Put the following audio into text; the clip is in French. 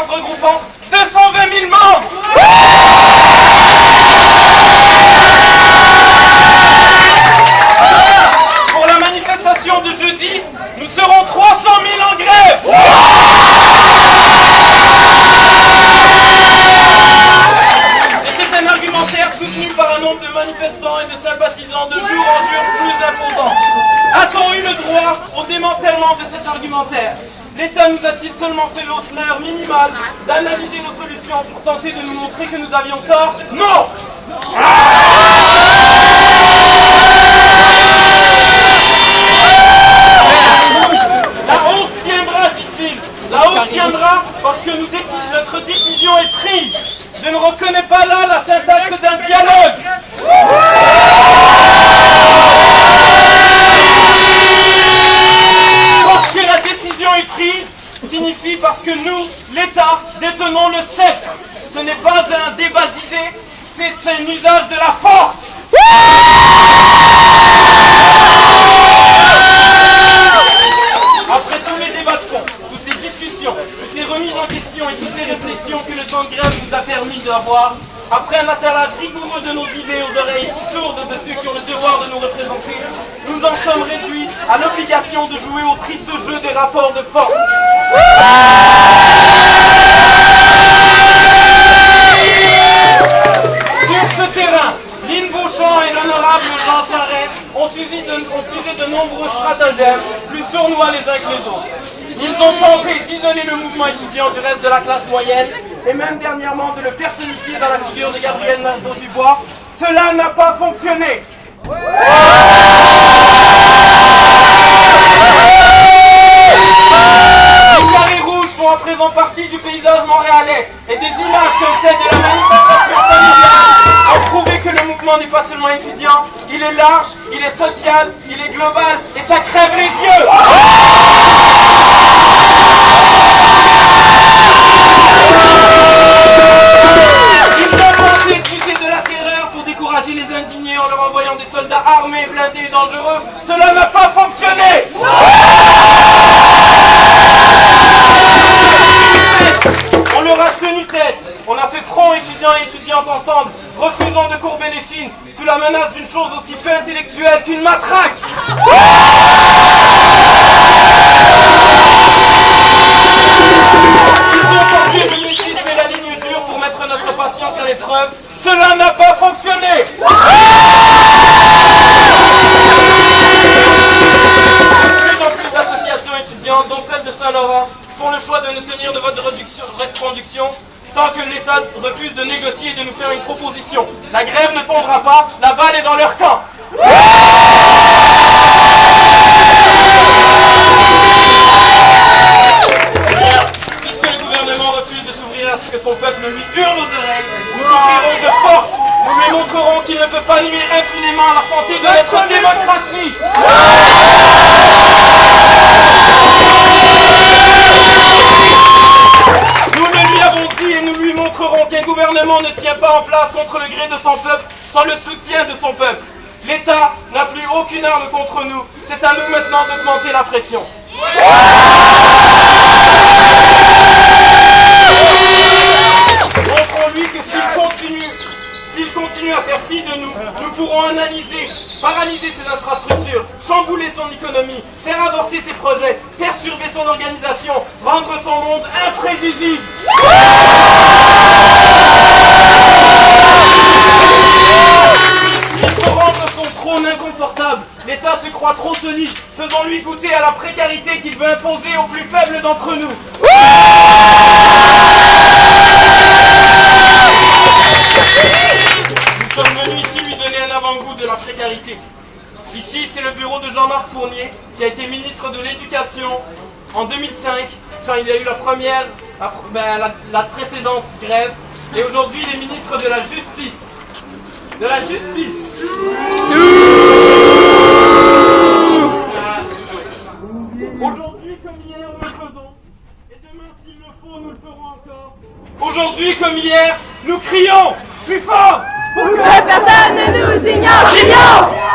regroupant 220 000 membres. Pour la manifestation de jeudi, nous serons 300 000 en grève. C'était un argumentaire soutenu par un nombre de manifestants et de sympathisants de jour en jour plus imposant. A-t-on eu le droit au démantèlement de cet argumentaire? L'État nous a-t-il seulement fait l'honneur minimal d'analyser nos solutions pour tenter de nous montrer que nous avions tort? Non! La hausse tiendra, dit-il. La hausse tiendra parce que notre décision est prise. Je ne reconnais pas là la syntaxe d'un dialogue. Parce que la décision est prise signifie parce que nous, l'État, détenons le sceptre. Ce n'est pas un débat d'idées, c'est un usage de la force. Après tous les débats de fond, toutes les discussions, toutes les remises en question et toutes les réflexions que le temps de grève nous a permis d'avoir, après un attelage rigoureux de nos idées aux oreilles sourdes de ceux qui ont le devoir de nous représenter, nous en sommes réduits à l'obligation de jouer au triste jeu des rapports de force. Sur ce terrain, Lynn Beauchamp et l'honorable Jean Charest ont usé de nombreux stratagèmes, plus sournois les uns que les autres. Ils ont tenté d'isoler le mouvement étudiant du reste de la classe moyenne, et même dernièrement de le personnifier dans la figure de Gabriel Nadeau-Dubois. Cela n'a pas fonctionné. Les carrés rouges font à présent partie du paysage montréalais, et des images comme celle de la manifestation familiale ont prouvé que le mouvement n'est pas seulement étudiant, il est large, il est social, il est global, et ça crève les yeux. Décourager les indignés en leur envoyant des soldats armés, blindés et dangereux, cela n'a pas fonctionné. On leur a tenu tête, on a fait front étudiants et étudiantes ensemble, refusons de courber les chines sous la menace d'une chose aussi peu intellectuelle qu'une matraque. Ils ont porté le mutisme et la ligne dure pour mettre notre production tant que l'État refuse de négocier et de nous faire une proposition. La grève ne tombera pas, la balle est dans leur camp. Puisque le gouvernement refuse de s'ouvrir à ce que son peuple lui hurle aux oreilles, nous l'ouvrirons de force. Nous lui montrerons qu'il ne peut pas nuire impunément à la santé de notre démocratie. Nous le lui avons dit et nous lui montrerons qu'un gouvernement ne tient pas en place contre le gré de son peuple sans le soutien de son peuple. L'État n'a plus aucune arme contre nous. C'est à nous maintenant d'augmenter la pression. Montrons-lui que s'il continue à faire fi de nous, nous pourrons paralyser ses infrastructures, chambouler son économie, faire avorter ses projets, perturber son organisation, rendre son monde imprévisible. Il faut rendre son trône inconfortable. L'État se croit trop solide. Faisons-lui goûter à la précarité qu'il veut imposer aux plus faibles d'entre nous. Nous sommes venus ici lui donner un avant-goût de la précarité. Ici, c'est le bureau de Jean-Marc Fournier, qui a été ministre de l'Éducation en 2005. Enfin, il y a eu la précédente grève. Et aujourd'hui, il est ministre de la Justice. De la Justice. Aujourd'hui comme hier, nous le faisons. Et demain, s'il le faut, nous le ferons encore. Aujourd'hui comme hier, nous crions plus fort pour que personne ne nous ignore. Crions!